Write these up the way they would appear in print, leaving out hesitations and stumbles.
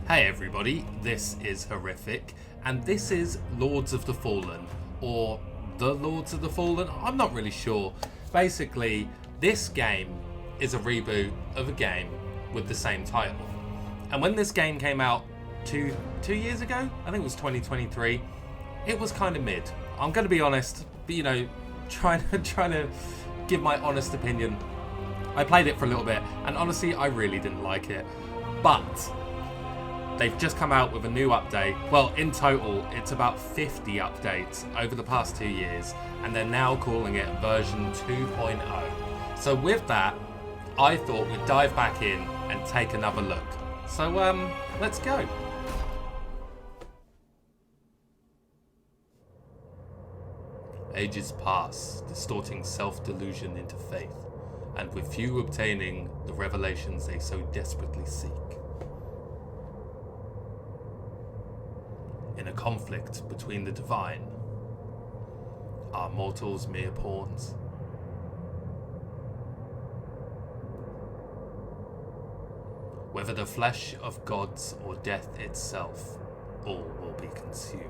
Hey everybody, this is Horrific, and this is Lords of the Fallen, or The Lords of the Fallen, I'm not really sure. Basically, this game is a reboot of a game with the same title. And when this game came out two years ago, I think it was 2023, it was kind of mid. I'm going to be honest, but trying to give my honest opinion. I played it for a little bit, and honestly, I really didn't like it. But they've just come out with a new update. Well, in total, it's about 50 updates over the past 2 years, and they're now calling it version 2.0. So with that, I thought we'd dive back in and take another look. So, let's go. Ages pass, distorting self-delusion into faith, and with few obtaining the revelations they so desperately seek. In a conflict between the divine, are mortals mere pawns? Whether the flesh of gods or death itself, all will be consumed.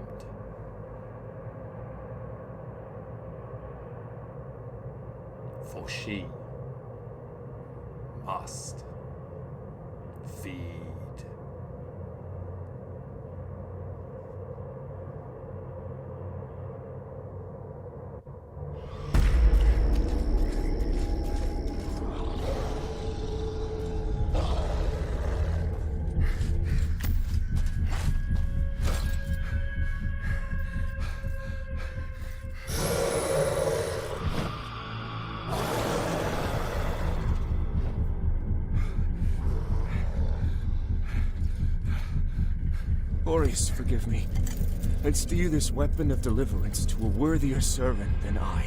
For she must feed. Boris, forgive me. Let's do this weapon of deliverance to a worthier servant than I.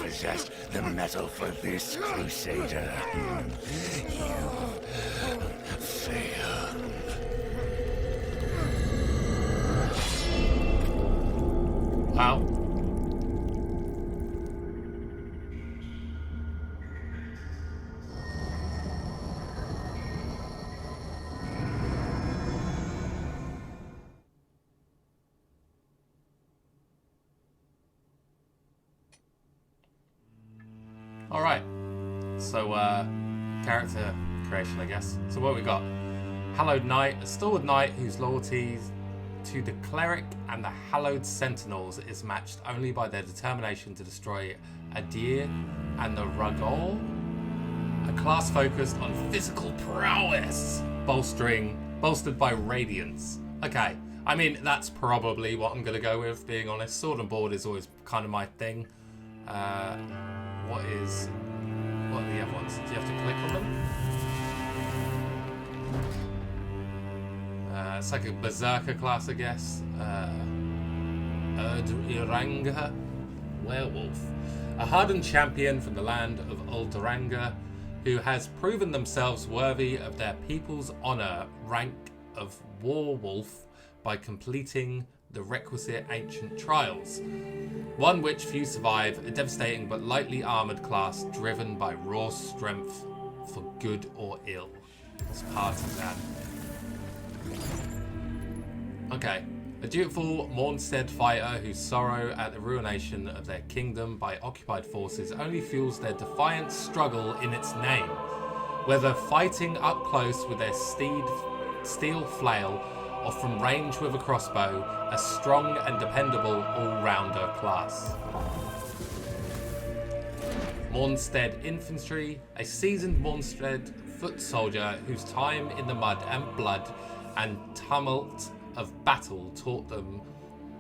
Possessed the metal for this Crusader. You failed. Wow. Alright, so character creation, I guess. So what we got? Hallowed Knight, a stalwart knight whose loyalty to the cleric and the hallowed sentinels is matched only by their determination to destroy Adyr and the Rugol. A class focused on physical prowess, bolstered by radiance. Okay, I mean, that's probably what I'm going to go with, being honest. Sword and board is always kind of my thing. What are the other ones? Do you have to click on them? It's like a berserker class, I guess. Adyr, werewolf. A hardened champion from the land of Adyr, who has proven themselves worthy of their people's honor, rank of werewolf by completing the requisite ancient trials. One which few survive, a devastating but lightly armoured class driven by raw strength for good or ill. It's partisan. Okay. A dutiful Mornstead fighter whose sorrow at the ruination of their kingdom by occupied forces only fuels their defiant struggle in its name. Whether fighting up close with their steel flail or from range with a crossbow, a strong and dependable all-rounder class. Mornstead Infantry, a seasoned Mornstead foot soldier whose time in the mud and blood and tumult of battle taught them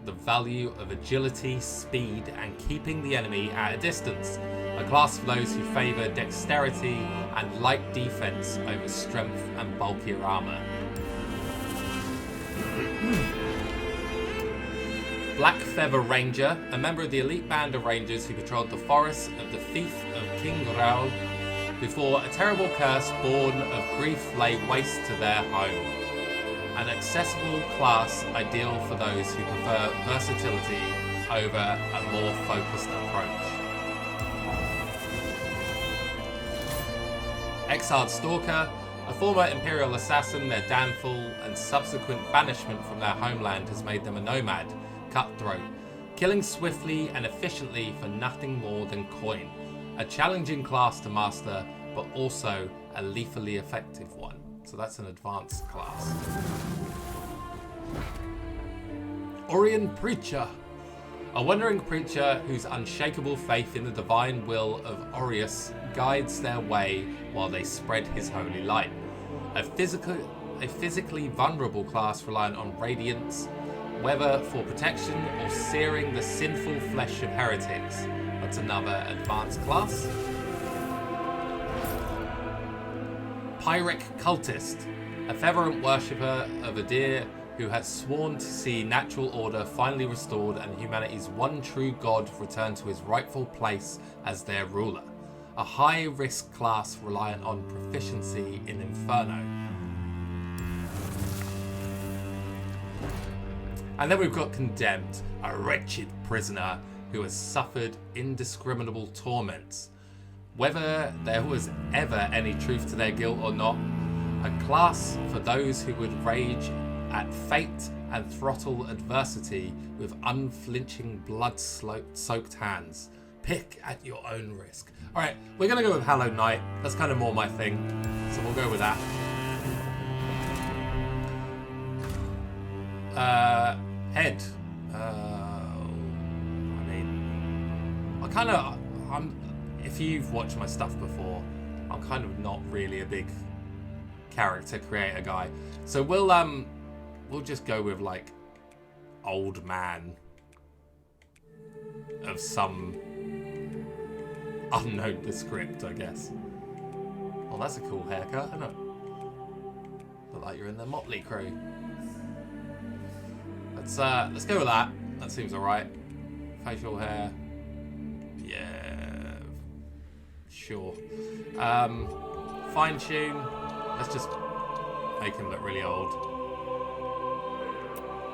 the value of agility, speed, and keeping the enemy at a distance. A class for those who favour dexterity and light defense over strength and bulkier armour. Black Feather Ranger, a member of the elite band of rangers who patrolled the forests of the fief of King Raoul before a terrible curse born of grief lay waste to their home. An accessible class ideal for those who prefer versatility over a more focused approach. Exiled Stalker, a former Imperial assassin, their downfall and subsequent banishment from their homeland has made them a nomad, cutthroat, killing swiftly and efficiently for nothing more than coin. A challenging class to master, but also a lethally effective one. So that's an advanced class. Orion Preacher, a wandering preacher whose unshakable faith in the divine will of Orius guides their way while they spread his holy light. A physically vulnerable class reliant on radiance, whether for protection or searing the sinful flesh of heretics. That's another advanced class. Pyrrhic Cultist, a fervent worshipper of Adyr who has sworn to see natural order finally restored and humanity's one true god return to his rightful place as their ruler. A high-risk class reliant on proficiency in Inferno. And then we've got Condemned, a wretched prisoner who has suffered indiscriminable torments. Whether there was ever any truth to their guilt or not, a class for those who would rage at fate and throttle adversity with unflinching blood-soaked hands. Pick at your own risk. Alright, we're going to go with Hallowed Knight. That's kind of more my thing, so we'll go with that. Head. If you've watched my stuff before, I'm kind of not really a big character creator guy. So we'll just go with like old man of some unknown descript, I guess. Oh, that's a cool haircut, isn't it? Look like you're in the Motley Crew. Let's go with that. That seems alright. Facial hair. Yeah. Sure. Fine tune. Let's just make him look really old.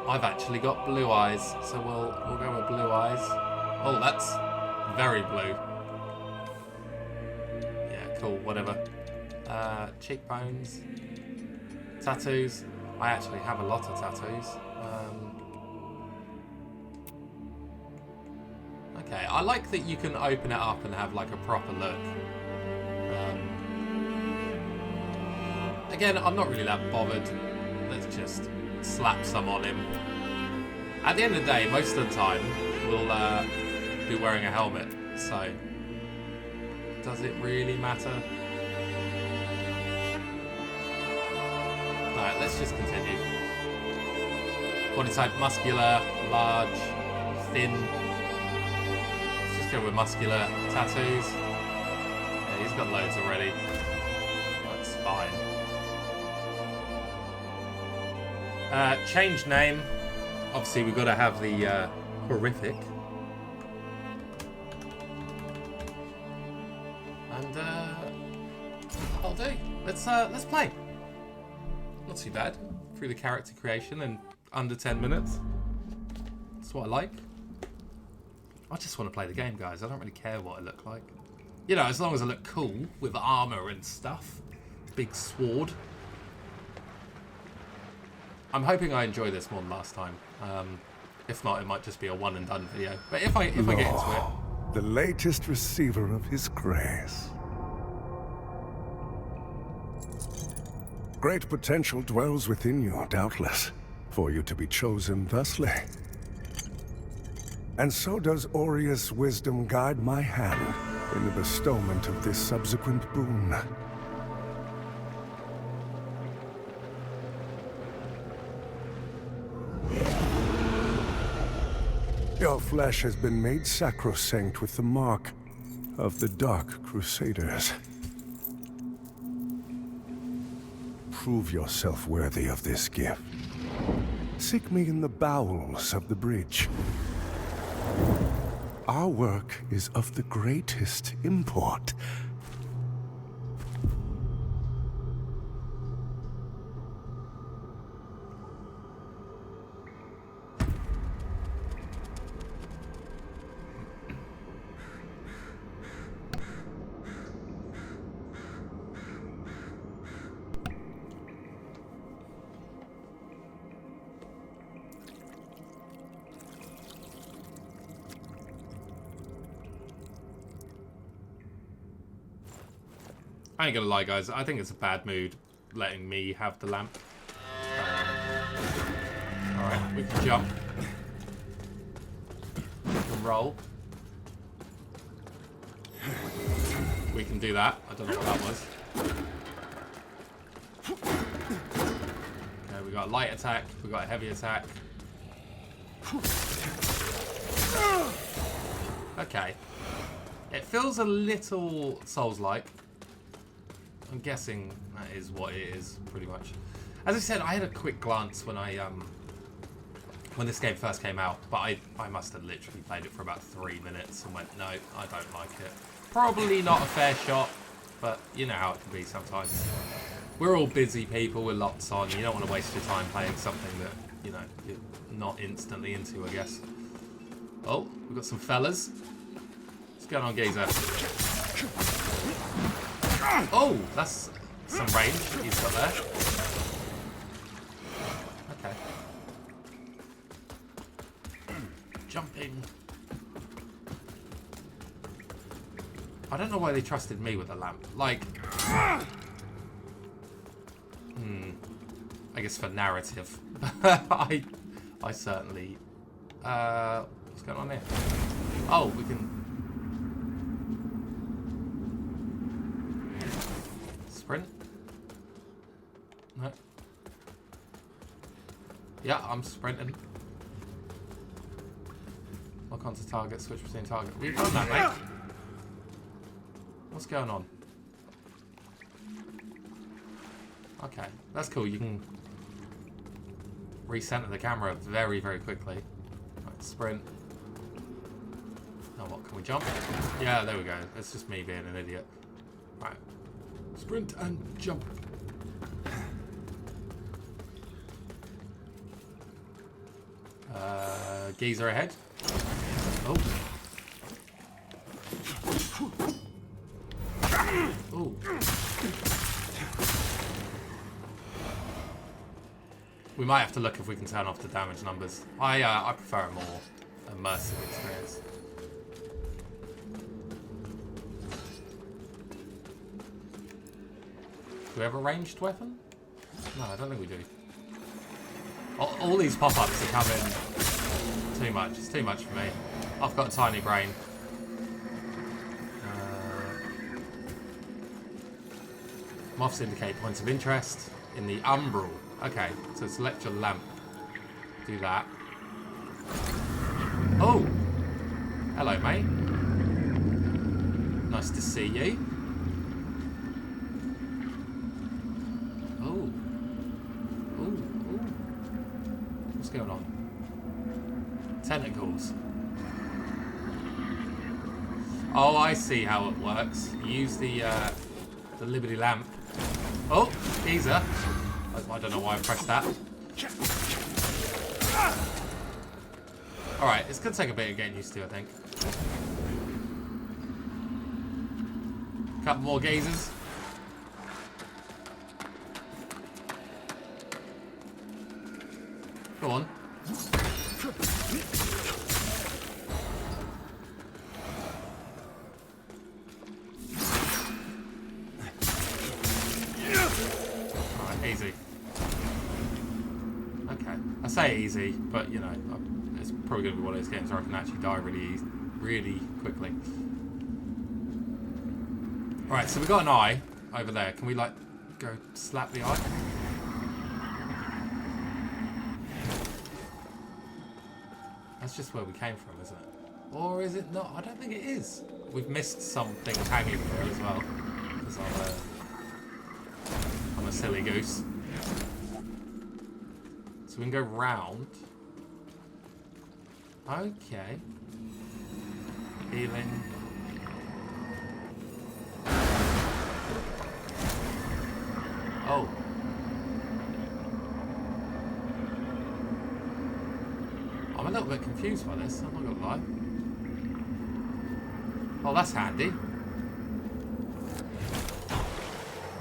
I've actually got blue eyes, so we'll go with blue eyes. Oh, that's very blue. Yeah, cool, whatever. Cheekbones. Tattoos. I actually have a lot of tattoos. Okay, I like that you can open it up and have like a proper look. Again, I'm not really that bothered. Let's just slap some on him. At the end of the day, most of the time, we'll be wearing a helmet, so does it really matter? Alright, let's just continue. Body type muscular, large, thin. Let's just go with muscular. Tattoos. Yeah, he's got loads already. That's fine. Change name. Obviously, we've got to have the horrific. And that'll do. Let's play. Not too bad. Through the character creation in under 10 minutes. That's what I like. I just want to play the game, guys. I don't really care what I look like. You know, as long as I look cool with armor and stuff. Big sword. I'm hoping I enjoy this more than last time. If not, it might just be a one and done video. But if I get into it, the latest receiver of his grace. Great potential dwells within you, doubtless, for you to be chosen thusly. And so does Orius' wisdom guide my hand in the bestowment of this subsequent boon. Your flesh has been made sacrosanct with the mark of the Dark Crusaders. Prove yourself worthy of this gift. Seek me in the bowels of the bridge, Our work is of the greatest import. I ain't gonna lie, guys. I think it's a bad mood letting me have the lamp. Alright, we can jump. We can roll. We can do that. I don't know what that was. Okay, we got a light attack. We got a heavy attack. Okay. It feels a little Souls-like. I'm guessing that is what it is, pretty much. As I said, I had a quick glance when when this game first came out, but I must have literally played it for about 3 minutes and went, no, I don't like it. Probably not a fair shot, but you know how it can be sometimes. We're all busy people with lots on. You don't want to waste your time playing something that, you know, you're not instantly into, I guess. Oh, we've got some fellas. What's going on, geezer? Oh, that's some range he's got there. Okay. Jumping. I don't know why they trusted me with the lamp. Like, I guess for narrative. I certainly. What's going on here? Oh, we can. Sprint? No. Yeah, I'm sprinting. Lock onto target, switch between target. We've done that, mate. What's going on? Okay, that's cool. You can recenter the camera very, very quickly. Right, sprint. Now what, can we jump? Yeah, there we go. It's just me being an idiot. Right. Sprint and jump. Geezer ahead. Oh. Oh. We might have to look if we can turn off the damage numbers. I prefer a more immersive experience. Do we have a ranged weapon? No, I don't think we do. All these pop-ups are coming too much. It's too much for me. I've got a tiny brain. Moths indicate points of interest in the umbral. Okay, so select your lamp. Do that. Oh! Hello, mate. Nice to see you. Oh. Ooh, ooh. What's going on? Tentacles. Oh, I see how it works. You use the Liberty lamp. Oh, geezer. I don't know why I pressed that. Alright, it's going to take a bit of getting used to, I think. Couple more geezers. Go on. Easy. Okay, I say easy, but you know, it's probably going to be one of those games where I can actually die really quickly. Right, so we got an eye over there. Can we like go slap the eye? That's just where we came from, isn't it? Or is it not? I don't think it is. We've missed something hanging here as well. Because I'm a silly goose. So we can go round. Okay. Healing. Oh. I'm a little bit confused by this, I'm not gonna lie. Oh, that's handy.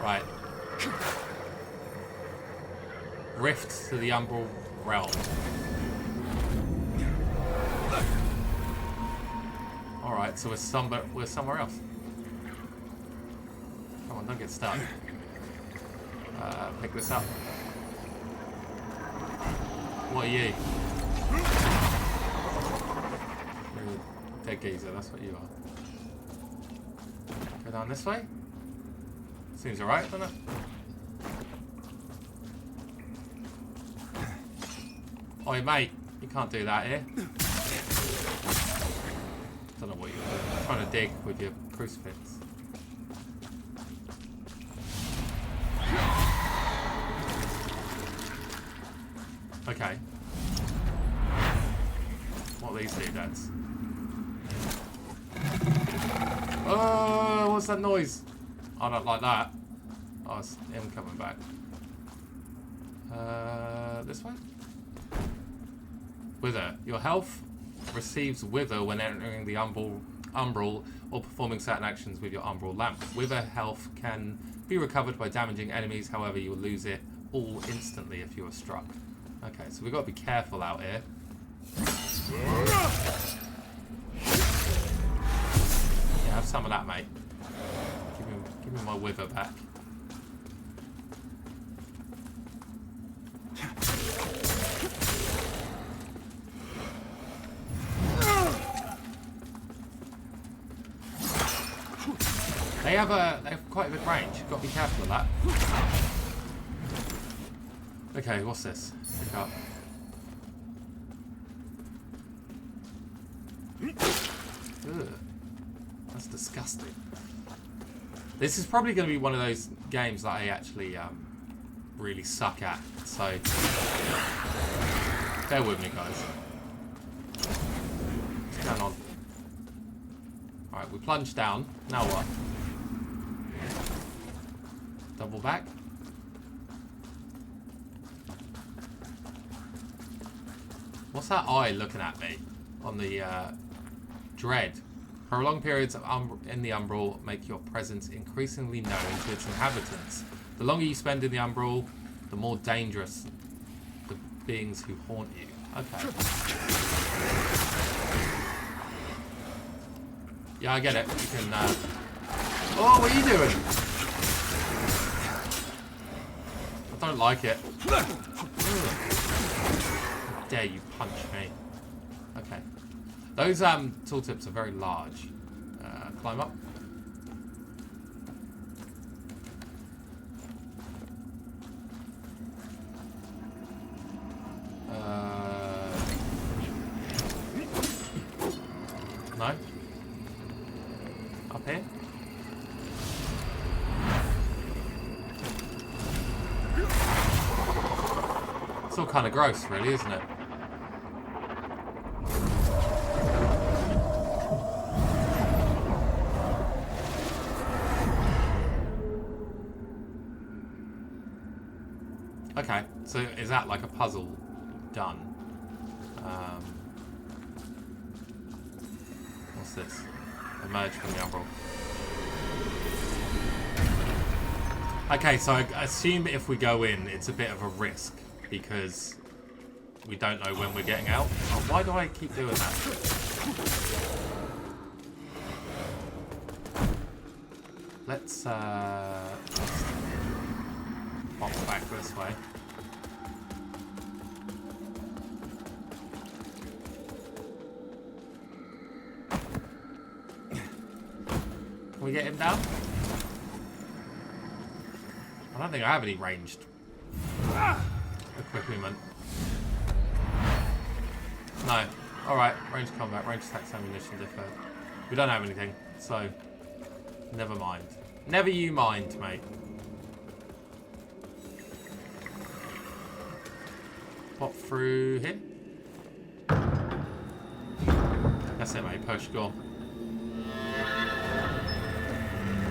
Right. Rift to the Umbral Realm. Alright, so we're somewhere else. Come on, don't get stuck. Pick this up. What are you? You're a dead geezer, that's what you are. Go down this way? Seems alright, doesn't it? Oi, mate, you can't do that here. Don't know what you're doing. I'm trying to dig with your crucifix. Okay. What are these doodads? Oh, what's that noise? I don't like that. Oh, it's him coming back. This way? Wither. Your health receives Wither when entering the Umbral or performing certain actions with your Umbral lamp. Wither health can be recovered by damaging enemies, however you will lose it all instantly if you are struck. Okay, so we've got to be careful out here. Yeah, have some of that, mate. Give me my Wither back. They have quite a good range. You've got to be careful of that. Okay, what's this? Pick up. Ugh, that's disgusting. This is probably going to be one of those games that I actually really suck at. So bear with me, guys. What's going on? All right, we plunged down. Now what? Double back. What's that eye looking at me on the dread? Prolonged periods of in the Umbral make your presence increasingly known to its inhabitants. The longer you spend in the Umbral, the more dangerous the beings who haunt you. Okay. Yeah, I get it. You can. Oh, what are you doing? I don't like it. How dare you punch me? Okay. Those tooltips are very large. Climb up. No? Up here? It's all kind of gross, really, isn't it? Okay, so is that like a puzzle done? What's this? Emerge from the Umbral. Okay, so I assume if we go in, it's a bit of a risk because we don't know when we're getting out. Oh, why do I keep doing that? Let's pop back this way. Can we get him down? I don't think I have any ranged equipment. No. Alright, ranged combat, ranged attacks, ammunition deferred. We don't have anything, so never mind. Never you mind, mate. Pop through here. That's it, mate. Push, go on.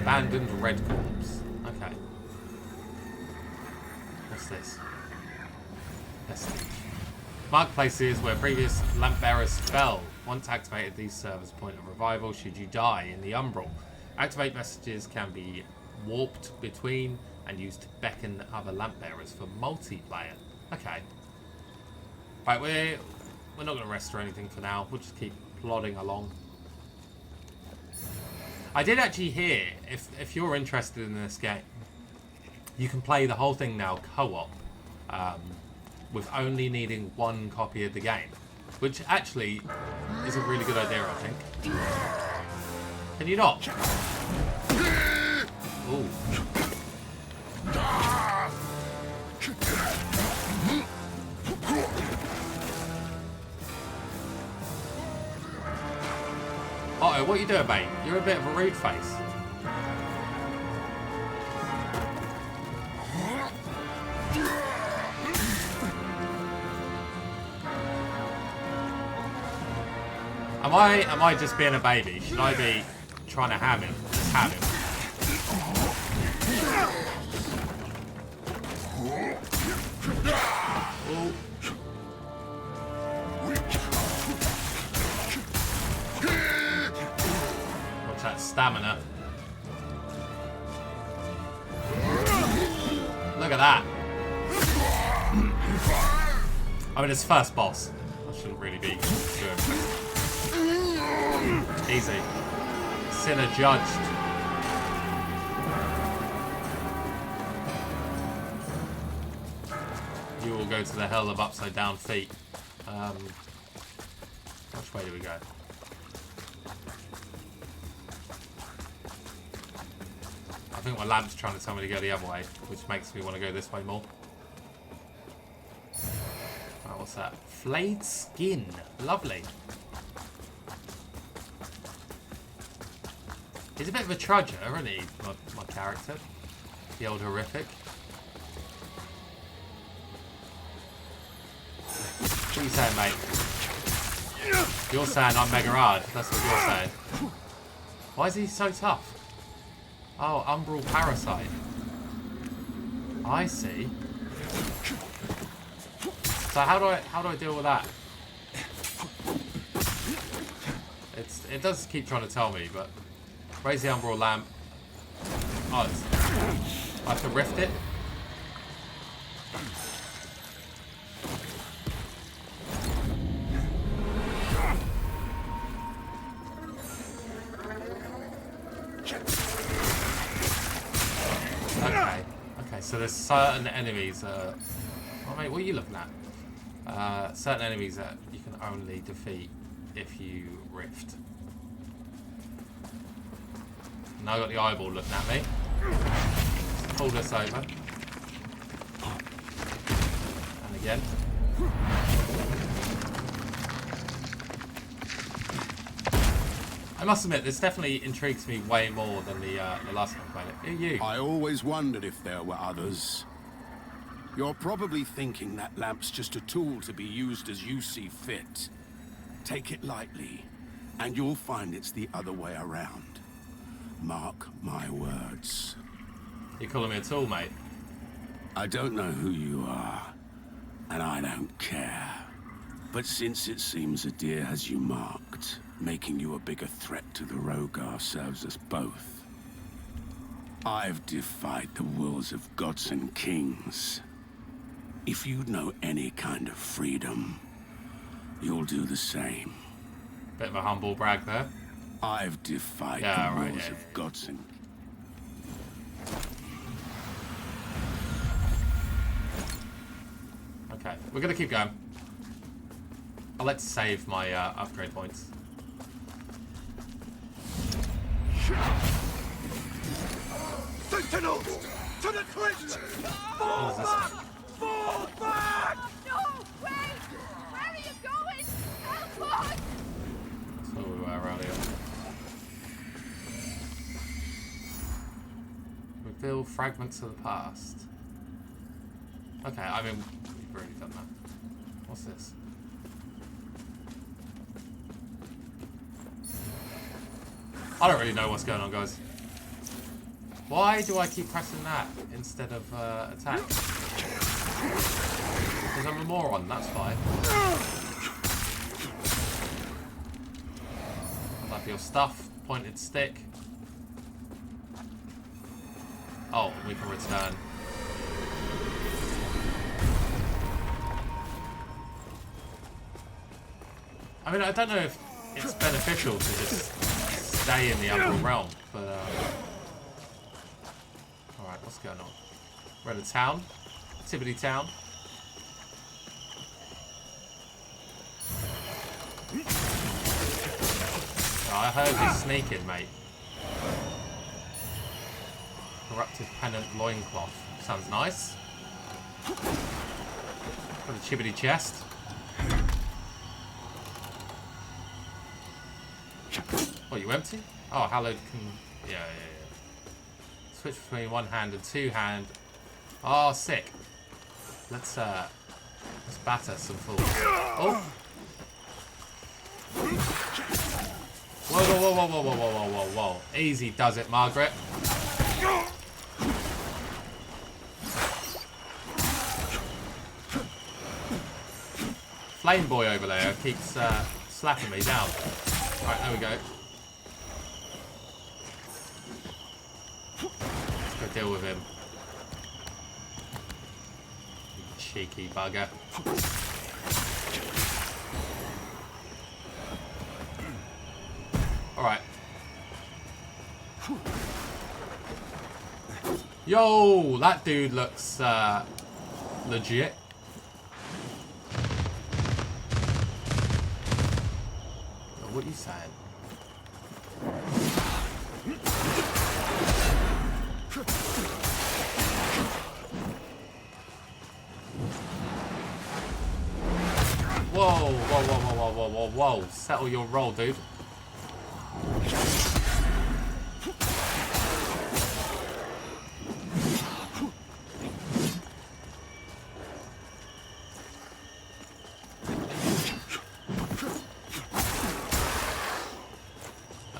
Abandoned red corpse. Okay. What's this? Vestige. Mark places where previous lamp bearers fell. Once activated, these serve as a point of revival should you die in the umbral. Activate messages can be warped between and used to beckon other lamp bearers for multiplayer. Okay. Right, we're not going to rest or anything for now. We'll just keep plodding along. I did actually hear, if you're interested in this game, you can play the whole thing now co-op, with only needing one copy of the game, which actually is a really good idea, I think. Can you not? Ooh. Uh-oh, what are you doing, mate? You're a bit of a rude face. Am I just being a baby? Should I be trying to ham him? Just ham him. Ooh. What's that stamina? Look at that. I mean, it's first boss. I shouldn't really be doing. Easy. Sinner judged. You will go to the hell of upside down feet. Which way do we go? I think my lamp's trying to tell me to go the other way, which makes me want to go this way more. Right, what's that? Flayed skin. Lovely. He's a bit of a trudger, isn't he, my character? The old horrific. What are you saying, mate? You're saying I'm mega hard. That's what you're saying. Why is he so tough? Oh, umbral parasite. I see. So how do I deal with that? It does keep trying to tell me, but raise the umbral lamp. Oh, I have to rift it. Okay, so there's certain enemies. Oh mate, what are you looking at? Certain enemies that you can only defeat if you rift. Now I got the eyeball looking at me. Pull this over. And again. I must admit, this definitely intrigues me way more than the last time I played it. Who are you? I always wondered if there were others. You're probably thinking that lamp's just a tool to be used as you see fit. Take it lightly, and you'll find it's the other way around. Mark my words. You're calling me a tool, mate? I don't know who you are, and I don't care. But since it seems Adyr has you marked, making you a bigger threat to the Rogar serves us both. I've defied the wills of gods and kings. If you know any kind of freedom, you'll do the same. Bit of a humble brag there. I've defied the wills of gods and... Okay, we're gonna keep going. Let's save my upgrade points. Sentinels! To the cliffs! Fall back! Fall back! No! Wait! Where are you going? Help us! That's where we were earlier. Reveal fragments of the past. Okay, I mean, we've already done that. What's this? I don't really know what's going on, guys. Why do I keep pressing that instead of attack? Because I'm a moron, that's why. I love your stuff. Pointed stick. Oh, we can return. I mean, I don't know if it's beneficial to just stay in the upper realm, but alright, what's going on? We're in a town. Tibbity town. Oh, I heard you sneaking, mate. Corrupted pennant loincloth. Sounds nice. Got a chibbity chest. Oh, you empty? Oh, hallowed can... Yeah. Switch between one hand and two hand. Oh, sick. Let's batter some fools. Oh! Whoa. Easy does it, Margaret. Flame boy over there keeps slapping me down. Right, there we go. Let's go deal with him. You cheeky bugger. Alright. Yo, that dude looks legit. What are you saying? Whoa. Settle your roll, dude.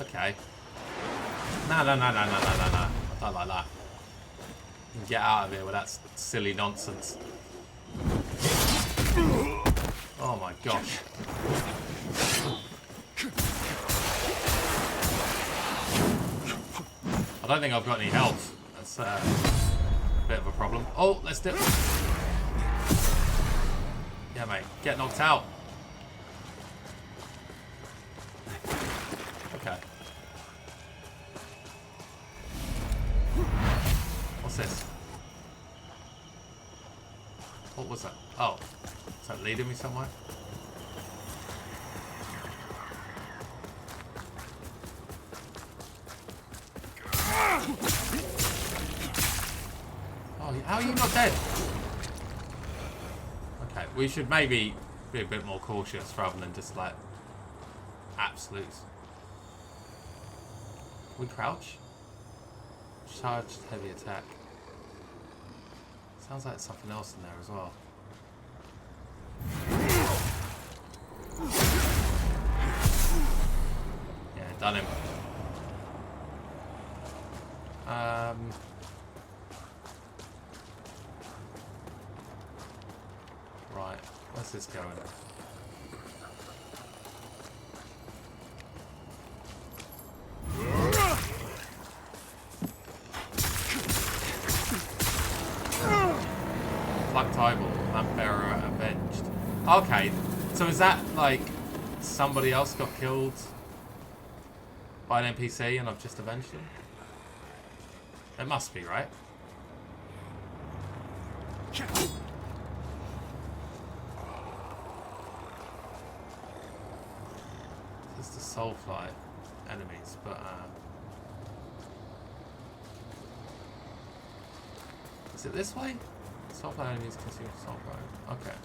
Okay. No. I don't like that. You can get out of here with that silly nonsense. Oh my gosh. I don't think I've got any health. That's a bit of a problem. Oh, let's do it. Yeah, mate. Get knocked out. Okay. What's this? What was that? Oh. Is that leading me somewhere? Oh, how are you not dead? Okay, we should maybe be a bit more cautious rather than just like absolutes. We crouch? Charged heavy attack. Sounds like something else in there as well. Yeah, done him. Right, where's this going? Black Tybal, Lamp-bearer avenged. Okay, so is that like somebody else got killed by an NPC and I've just avenged him? It must be, right? This is the Soulfly enemies, but is it this way? Soulfly enemies consume Soulfly. Okay.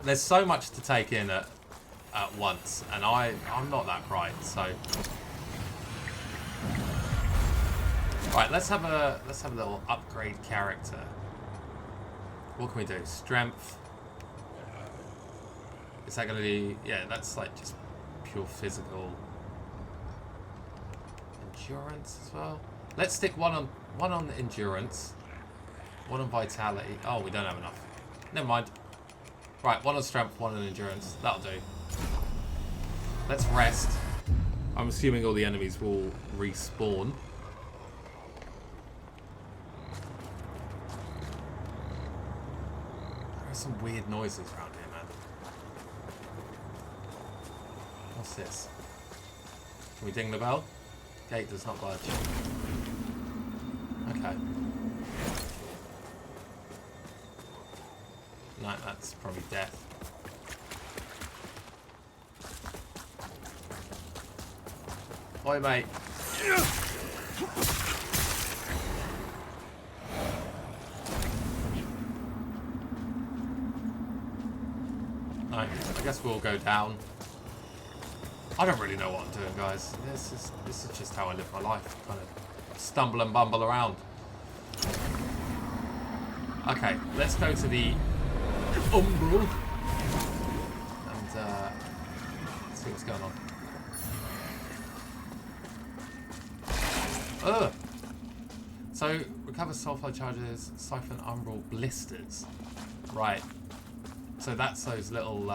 There's so much to take in at once, and I'm not that bright, so. Right, let's have a little upgrade character. What can we do? Strength. Is that going to be... Yeah, that's like just pure physical. endurance as well. Let's stick one on endurance, one on vitality. Oh, we don't have enough. Never mind. Right, one on strength, one on endurance. That'll do. Let's rest. I'm assuming all the enemies will respawn. There are some weird noises around here, man. What's this? Can we ding the bell? Gate does not budge. Okay. No, that's probably death. Oi, mate. No, I guess we'll go down. I don't really know what I'm doing, guys. This is just how I live my life. Kind of stumble and bumble around. Okay, let's go to the Umbral and see what's going on. Ugh. So recover sulfide charges, siphon umbral blisters. Right. So that's those little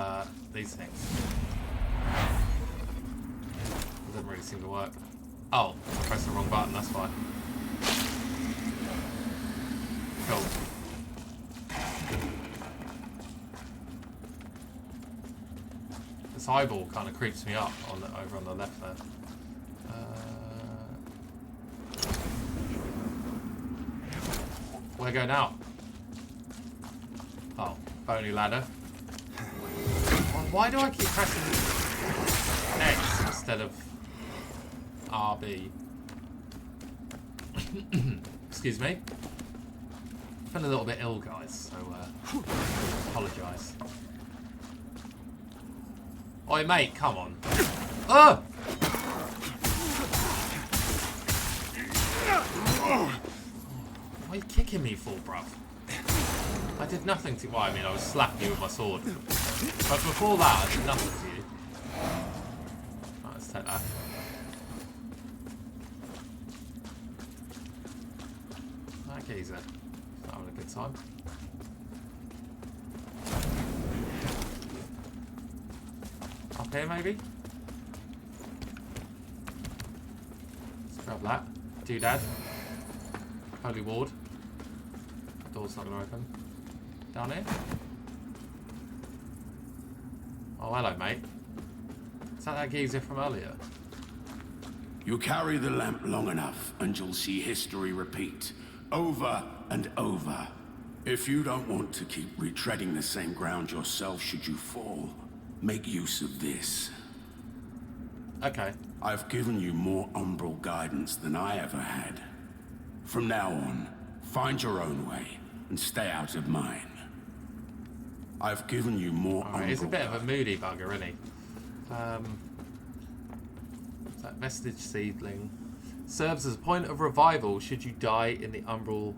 these things. It doesn't really seem to work. Oh, I pressed the wrong button. That's fine. Cool. This eyeball kind of creeps me up on over on the left there. Where go now? Oh, bony ladder. Why do I keep pressing X instead of RB? Excuse me. I feel a little bit ill, guys, so apologise. Oi, mate, come on. Oh! Why are you kicking me for, bruv? I did nothing to... Well, I mean, I was slapping you with my sword. But before that, I did nothing to you. Right, let's take that. That geezer. Not having a good time. Up here, maybe? Let's grab that. Doodad. Holy ward. Door's not going to open. Down here? Oh, hello, mate. Is that geezer from earlier? You carry the lamp long enough and you'll see history repeat. Over and over. If you don't want to keep retreading the same ground yourself should you fall, make use of this. Okay. I've given you more umbral guidance than I ever had. From now on, find your own way and stay out of mine. I've given you more umbral. He's a bit of a moody bugger, isn't he? That vestige seedling serves as a point of revival should you die in the umbral.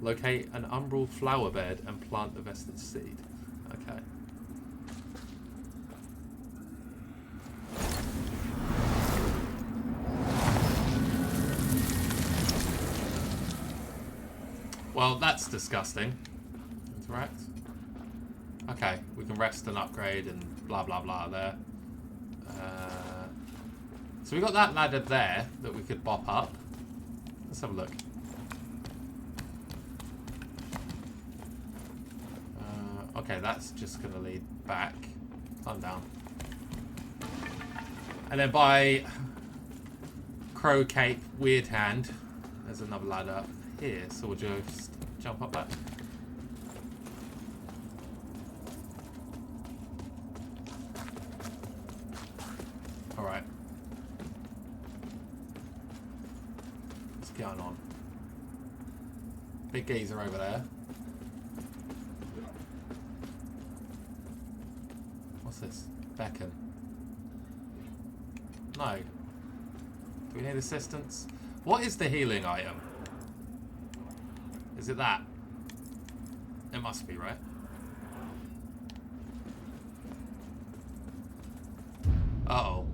Locate an umbral flower bed and plant the vestige seed. Okay. Well, that's disgusting. Interact. Okay, we can rest and upgrade and blah blah blah there. So we got that ladder there that we could bop up. Let's have a look. Okay, that's just going to lead back. Climb down. And then by Crow Cape, Weird Hand, there's another ladder up here, so we'll just jump up that. Alright. What's going on? Big geezer over there. What's this? Beacon. No. Do we need assistance? What is the healing item? Is it that? It must be, right? Uh-oh.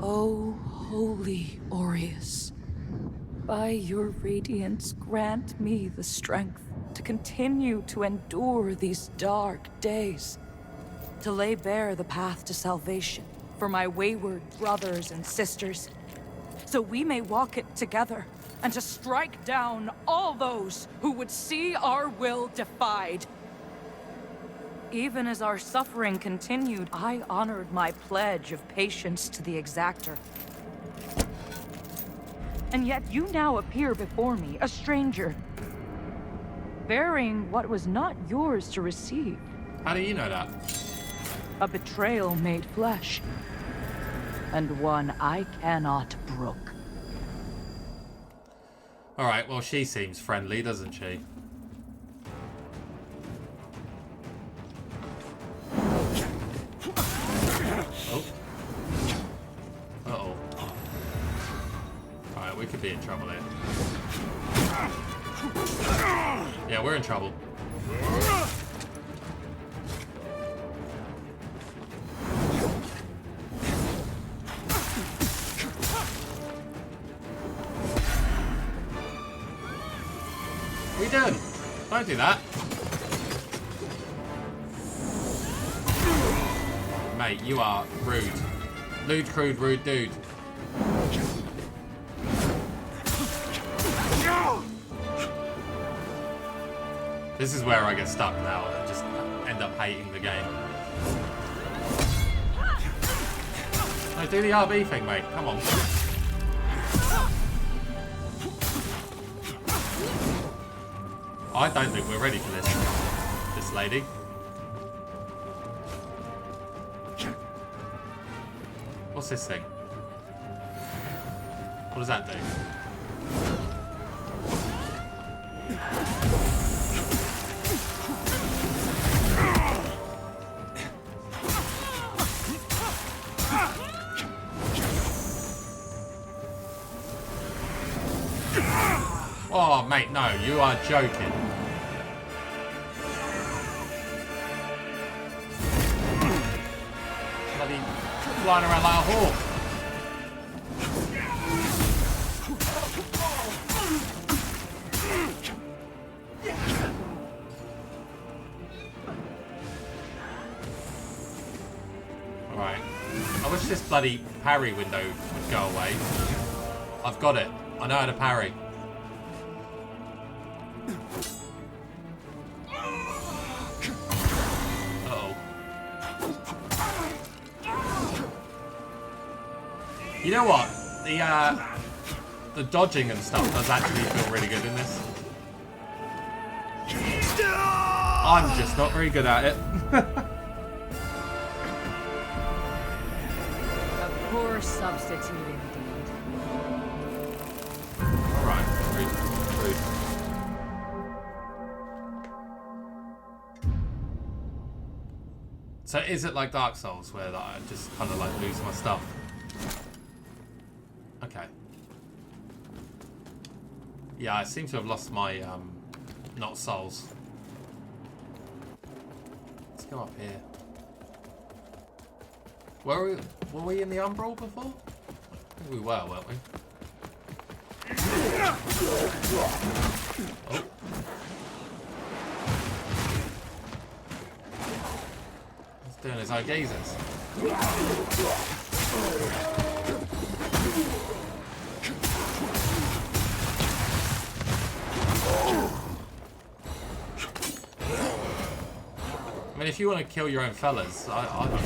Oh, holy Aureus, by your radiance grant me the strength to continue to endure these dark days, to lay bare the path to salvation for my wayward brothers and sisters, so we may walk it together, and to strike down all those who would see our will defied. Even as our suffering continued, I honored my pledge of patience to the exactor. And yet you now appear before me, a stranger, bearing what was not yours to receive. How do you know that? A betrayal made flesh, and one I cannot brook. Alright, well, she seems friendly, doesn't she? Oh. Uh-oh. Alright, we could be in trouble here. Yeah, we're in trouble. What are you doing? Don't do that. Mate, you are rude. Lewd, crude, rude dude. This is where I get stuck now and just end up hating the game. No, do the RB thing, mate. Come on. I don't think we're ready for this lady. What's this thing? What does that do? Oh, mate, no, you are joking. Bloody flying around like a hawk. Alright. I wish this bloody parry window would go away. I've got it. I know how to parry. You know what? The dodging and stuff does actually feel really good in this. I'm just not very good at it. A poor substitute indeed. Alright, rude. So is it like Dark Souls where I just kind of like lose my stuff? Okay. Yeah, I seem to have lost my, not souls. Let's go up here. Were we in the Umbral before? I think we were, weren't we? Oh. He's doing his own gazers. I mean, if you want to kill your own fellas, I don't know.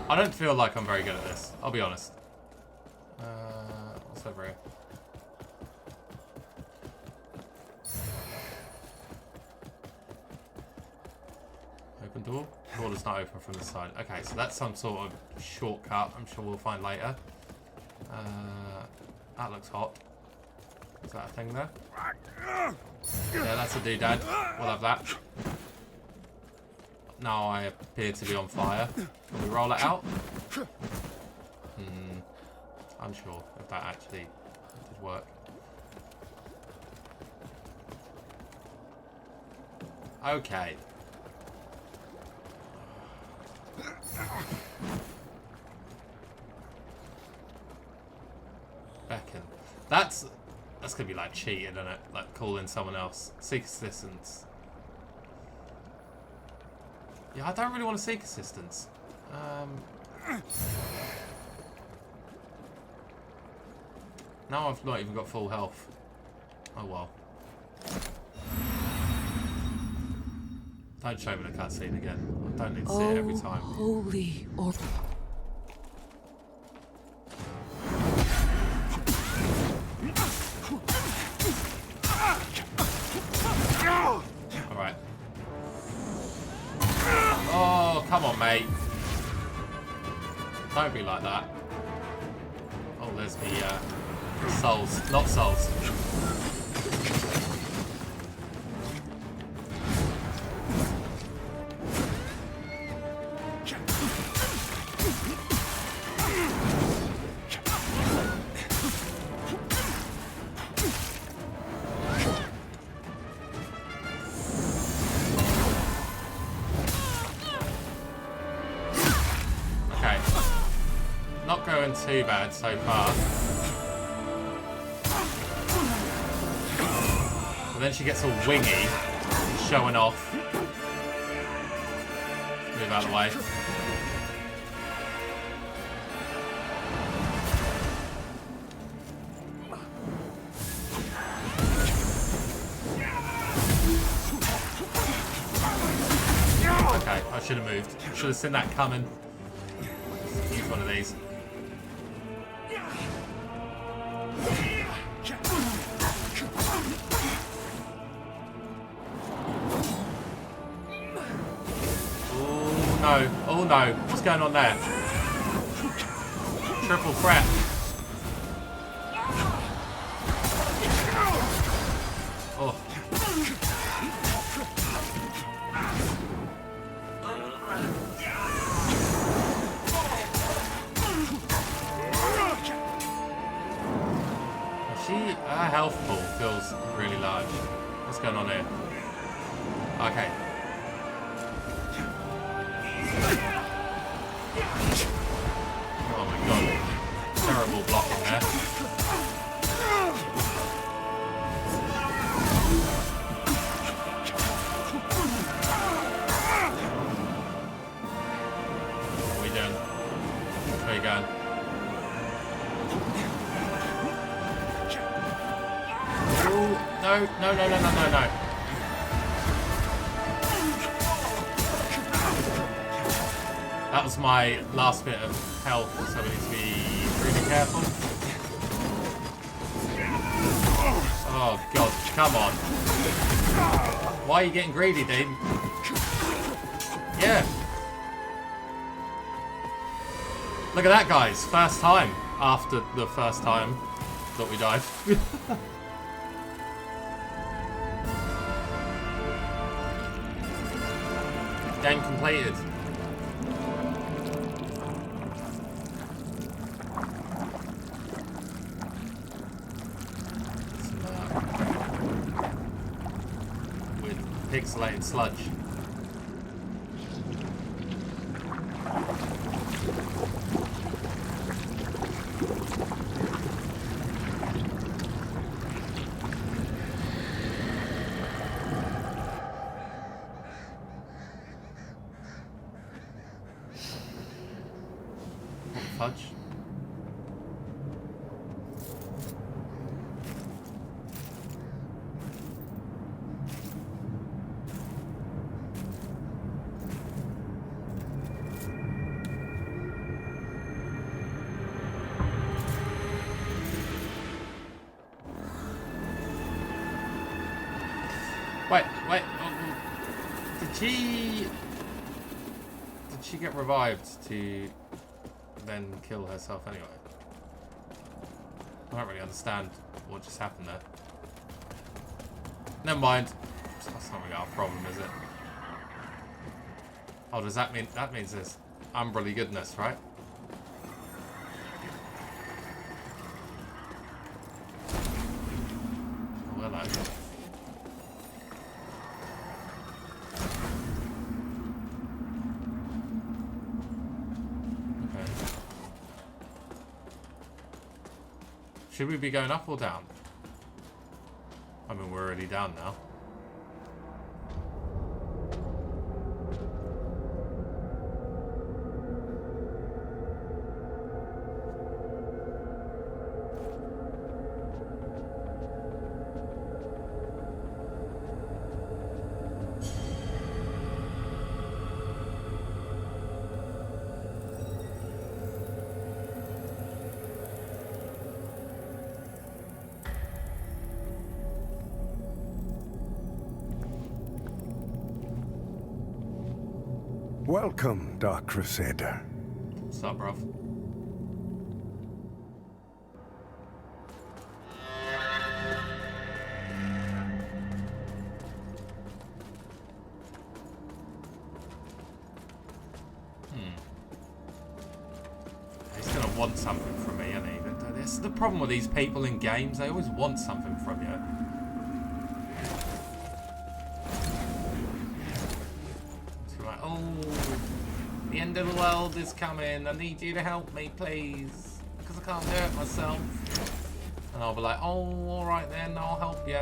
I don't feel like I'm very good at this, I'll be honest. What's over here? Open door? Door does not open from the side. Okay, so that's some sort of shortcut I'm sure we'll find later. That looks hot. that a thing there? Yeah, that's a doodad. We'll have that. Now I appear to be on fire. Can we roll it out? Unsure if that actually did work. Okay. Beckon. That's gonna be like cheating, isn't it? Like calling someone else. Seek assistance. Yeah, I don't really want to seek assistance. Now I've not even got full health. Oh well. Don't show me the cutscene again. I don't need to see it every time. Holy or Alright. Oh, come on, mate. Don't be like that. Oh, there's the souls. Not souls. Too bad so far. But then she gets all wingy, showing off. Move out of the way. Okay, I should have moved. Should have seen that coming. Use one of these. No. Oh no. What's going on there? Triple threat. Oh. Her health pool feels really large. What's going on here? Okay. Oh my god. Terrible blocking there. What are we doing? Where are you going? No. That was my last bit of health, so we need to be really careful. Oh god, come on. Why are you getting greedy, Dean? Yeah. Look at that, guys. First time after the first time that we died. Game completed. With pixelated sludge. Fudge. Wait. Did she get revived to then kill herself anyway? I don't really understand what just happened there. Never mind. That's not really our problem, is it? Oh, does that mean... That means there's umbrally goodness, right? Oh, hello. Okay. Should we be going up or down? I mean, we're already down now. Welcome, Dark Crusader. What's up, bruv? He's gonna want something from me, isn't he? This is the problem with these people in games. They always want something from you. Oh, the end of the world is coming. I need you to help me, please. Because I can't do it myself. And I'll be like, oh, alright then, I'll help you.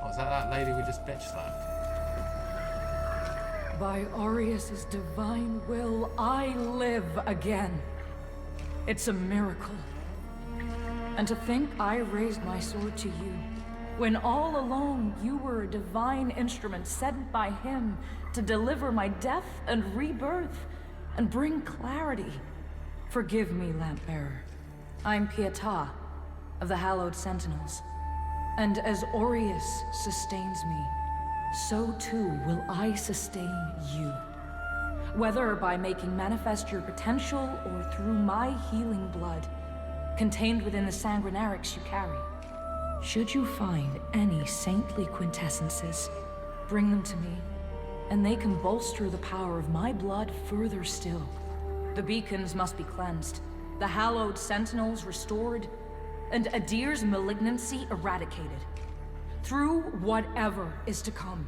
Oh, is that lady we just bitch slapped? By Aureus' divine will, I live again. It's a miracle. And to think I raised my sword to you, when all along you were a divine instrument sent by him to deliver my death and rebirth and bring clarity. Forgive me, Lampbearer. I'm Pietà of the Hallowed Sentinels. And as Aureus sustains me, so too will I sustain you. Whether by making manifest your potential or through my healing blood, contained within the sanguinarics you carry. Should you find any saintly quintessences, bring them to me, and they can bolster the power of my blood further still. The beacons must be cleansed, the hallowed sentinels restored, and Adyr's malignancy eradicated. Through whatever is to come,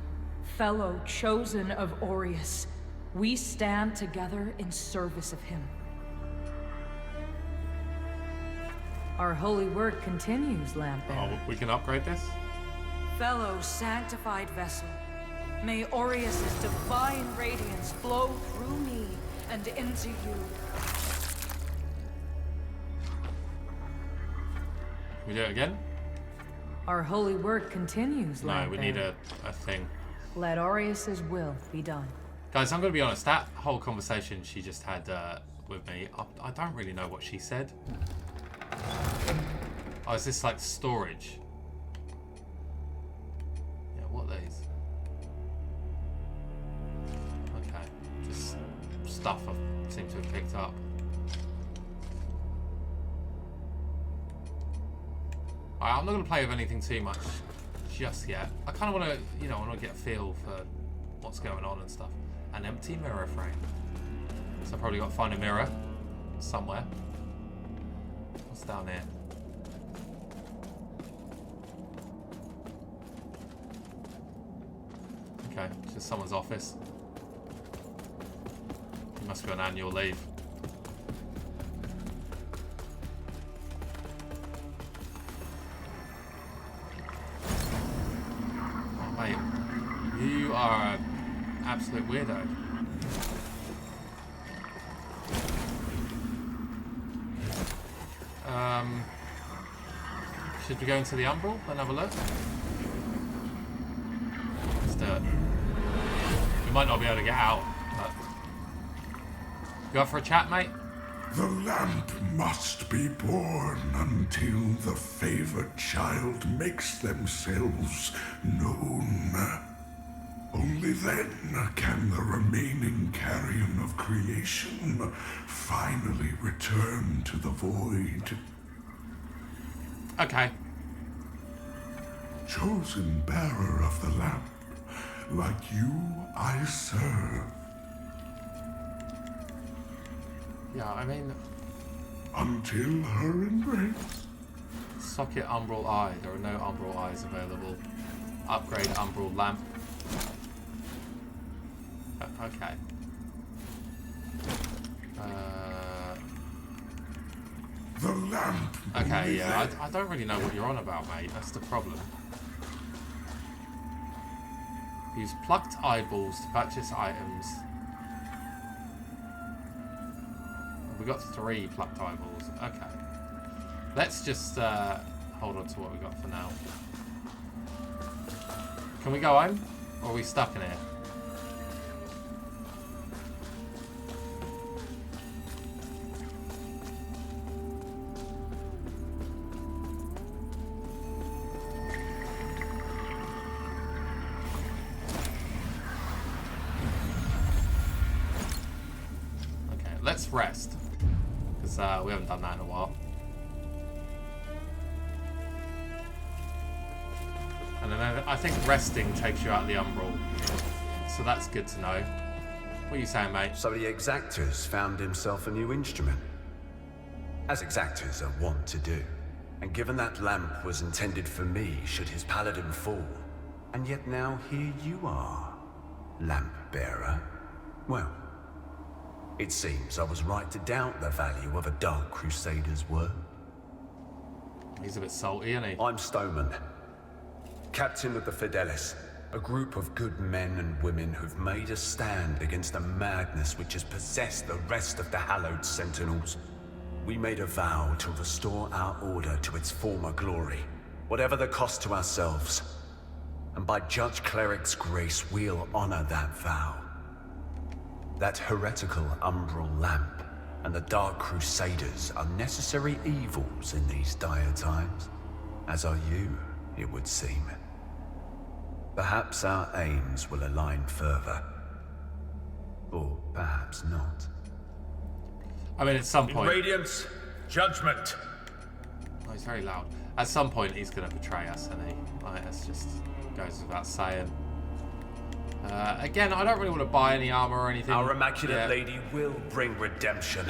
fellow chosen of Aureus, we stand together in service of him. Our holy work continues, Lampbearer. Oh, we can upgrade this? Fellow sanctified vessel, may Aureus' divine radiance flow through me and into you. Can we do it again? Our holy work continues, No, Lampbearer. we need a thing. Let Aureus' will be done. Guys, I'm going to be honest. That whole conversation she just had with me, I don't really know what she said. Oh, is this like storage? Yeah, what are these? Okay, just stuff I seem to have picked up. Alright, I'm not going to play with anything too much just yet. I kind of want to, you know, I want to get a feel for what's going on and stuff. An empty mirror frame. So I probably got to find a mirror somewhere. What's down here? Okay, it's just someone's office. He must be on annual leave. Oh, mate. You are an absolute weirdo. Should we go into the Umbral and have a look? Let's do it. We might not be able to get out, but... You up for a chat, mate? The lamp must be born until the favored child makes themselves known. Only then can the remaining carrion of creation finally return to the void. Okay. Chosen bearer of the lamp, like you I serve. Yeah, I mean... Until her embrace. Socket umbral eye. There are no umbral eyes available. Upgrade umbral lamp. Okay. The lamp. Okay, yeah, I don't really know what you're on about, mate. That's the problem. Use plucked eyeballs to purchase items. We got 3 plucked eyeballs. Okay. Let's just hold on to what we got for now. Can we go home? Or are we stuck in here? Let's rest, because we haven't done that in a while. And then I think resting takes you out of the umbral, so that's good to know. What are you saying, mate? So the exactors found himself a new instrument, as exactors are wont to do. And given that lamp was intended for me should his paladin fall, and yet now here you are, lamp bearer. Well, it seems I was right to doubt the value of a Dark Crusader's word. He's a bit salty, isn't he? I'm Stoneman, captain of the Fidelis, a group of good men and women who've made a stand against a madness which has possessed the rest of the hallowed Sentinels. We made a vow to restore our order to its former glory, whatever the cost to ourselves. And by Judge Cleric's grace, we'll honor that vow. That heretical umbral lamp and the Dark Crusaders are necessary evils in these dire times, as are you, it would seem. Perhaps our aims will align further. Or perhaps not. I mean, at some point... Radiance, judgment. Oh, he's very loud. At some point, he's going to betray us, isn't he? Like, that's just goes without saying. Again, I don't really want to buy any armor or anything. Our Immaculate Lady will bring redemption.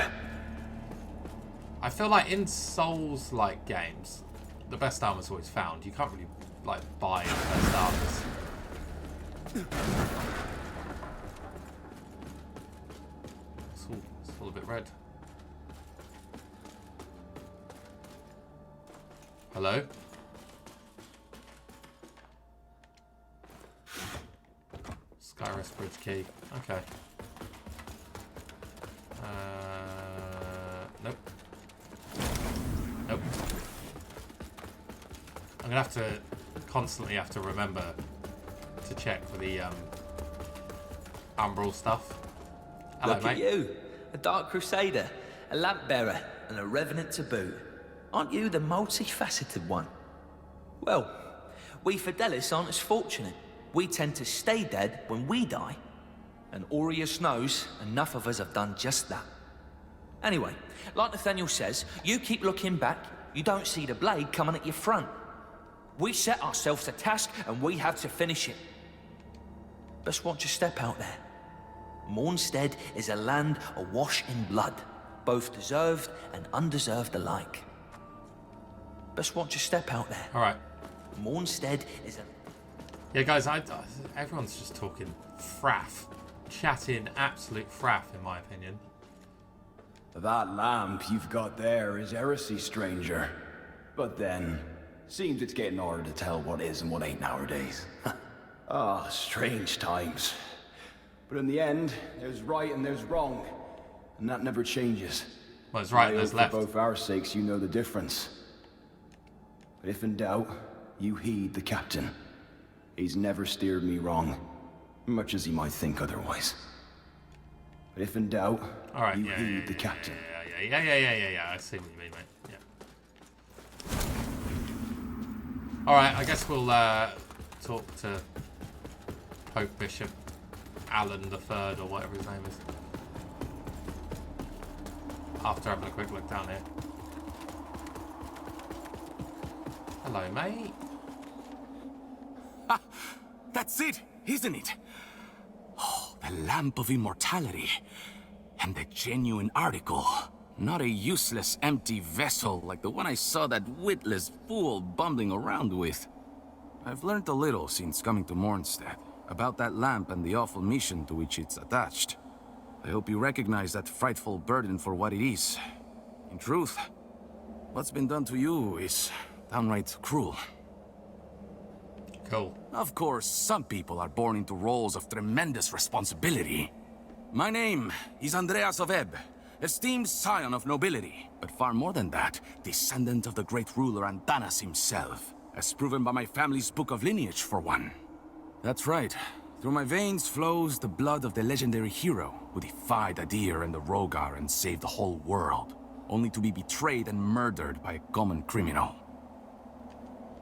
I feel like in Souls-like games, the best armor's always found. You can't really, like, buy the best armors. It's all a bit red. Hello? Skyrest Bridge key. Okay. Nope. Nope. I'm gonna have to constantly remember to check for the umbral stuff. Hello, Look mate. at you, a Dark Crusader, a lamp bearer, and a revenant to boot. Aren't you the multifaceted one? Well, we Fidelis aren't as fortunate. We tend to stay dead when we die. And Aureus knows enough of us have done just that. Anyway, like Nathaniel says, you keep looking back, you don't see the blade coming at your front. We set ourselves a task and we have to finish it. Best watch your step out there. Mornstead is a land awash in blood, both deserved and undeserved alike. Best watch your step out there. All right. Mornstead is a... Yeah, guys, everyone's just talking fraff. Chatting absolute fraff, in my opinion. That lamp you've got there is heresy, stranger. But then, seems it's getting harder to tell what is and what ain't nowadays. Ah, strange times. But in the end, there's right and there's wrong. And that never changes. Well, it's right and there's left. For both our sakes, you know the difference. But if in doubt, you heed the captain. He's never steered me wrong, much as he might think otherwise. But if in doubt, you heed the captain. Yeah. I see what you mean, mate. Yeah. All right, I guess we'll talk to Pope Bishop Alan III or whatever his name is. After having a quick look down here. Hello, mate. Ah, that's it, isn't it? Oh, the Lamp of Immortality. And the genuine article. Not a useless, empty vessel like the one I saw that witless fool bumbling around with. I've learned a little since coming to Mornstead about that lamp and the awful mission to which it's attached. I hope you recognize that frightful burden for what it is. In truth, what's been done to you is downright cruel. Cool. Of course, some people are born into roles of tremendous responsibility. My name is Andreas of Ebb, esteemed scion of nobility, but far more than that, descendant of the great ruler Antanas himself, as proven by my family's book of lineage, for one. That's right. Through my veins flows the blood of the legendary hero who defied Adyr and the Rogar and saved the whole world, only to be betrayed and murdered by a common criminal.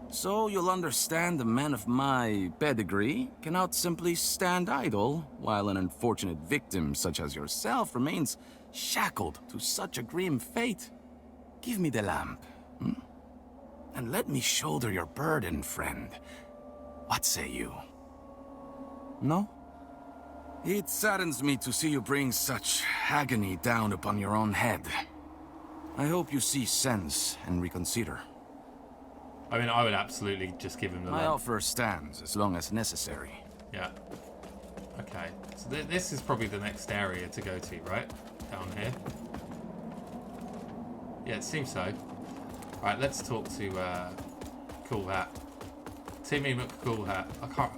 So you'll understand a man of my pedigree cannot simply stand idle, while an unfortunate victim such as yourself remains shackled to such a grim fate. Give me the lamp, and let me shoulder your burden, friend. What say you? No? It saddens me to see you bring such agony down upon your own head. I hope you see sense and reconsider. I mean, I would absolutely just give him the My lamp. offer stands as long as necessary. Yeah. Okay. So this is probably the next area to go to, right? Down here. Yeah, it seems so. Right, let's talk to Cool Hat. Timmy McCool Hat. I can't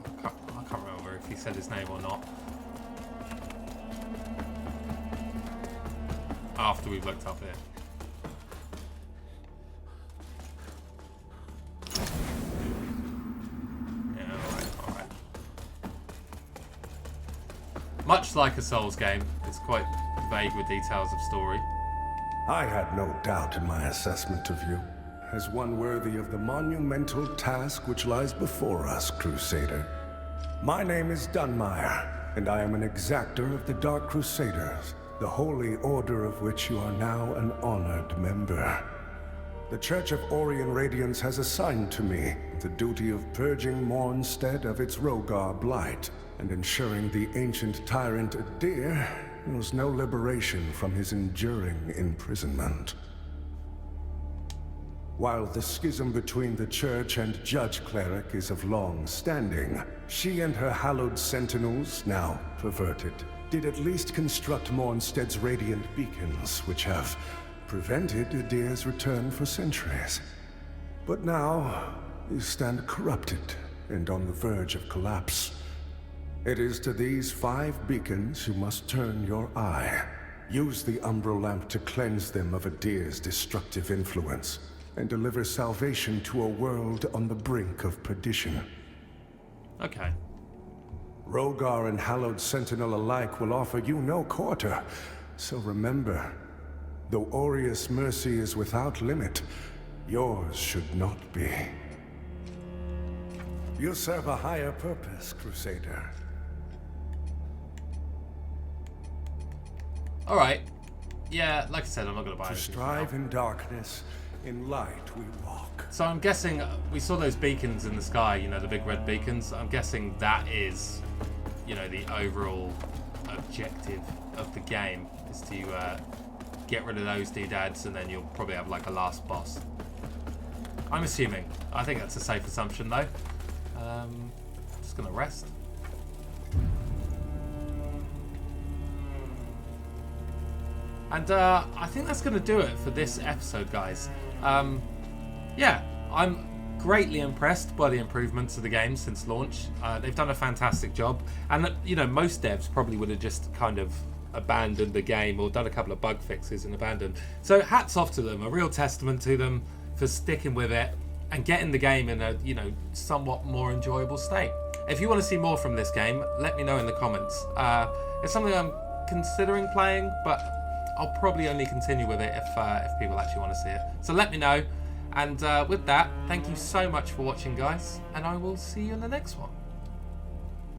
remember if he said his name or not. After we've looked up here. Much like a Souls game, it's quite vague with details of story. I had no doubt in my assessment of you, as one worthy of the monumental task which lies before us, Crusader. My name is Dunmire, and I am an exactor of the Dark Crusaders, the holy order of which you are now an honored member. The Church of Orien Radiance has assigned to me the duty of purging Mornstead of its Rogar blight, and ensuring the ancient tyrant Adyr knows no liberation from his enduring imprisonment. While the schism between the Church and Judge Cleric is of long standing, she and her hallowed sentinels, now perverted, did at least construct Mornstead's radiant beacons, which have prevented Adyr's return for centuries. But now, you stand corrupted and on the verge of collapse. It is to these 5 beacons you must turn your eye. Use the Umbral Lamp to cleanse them of Adyr's destructive influence, and deliver salvation to a world on the brink of perdition. Okay. Rogar and Hallowed Sentinel alike will offer you no quarter, so remember, though Aureus' mercy is without limit, yours should not be. You serve a higher purpose, Crusader. Alright. Yeah, like I said, I'm not going to buy To anything. strive in darkness, in light we walk. So I'm guessing we saw those beacons in the sky, you know, the big red beacons. I'm guessing that is, you know, the overall objective of the game is to get rid of those doodads, and then you'll probably have like a last boss. I'm assuming. I think that's a safe assumption though. Just gonna rest. And I think that's going to do it for this episode, guys. Yeah, I'm greatly impressed by the improvements of the game since launch. They've done a fantastic job. And, you know, most devs probably would have just kind of abandoned the game or done a couple of bug fixes and abandoned. So hats off to them, a real testament to them for sticking with it and getting the game in a, you know, somewhat more enjoyable state. If you want to see more from this game, let me know in the comments. It's something I'm considering playing, but I'll probably only continue with it if people actually want to see it. So let me know. And with that, thank you so much for watching, guys, and I will see you in the next one.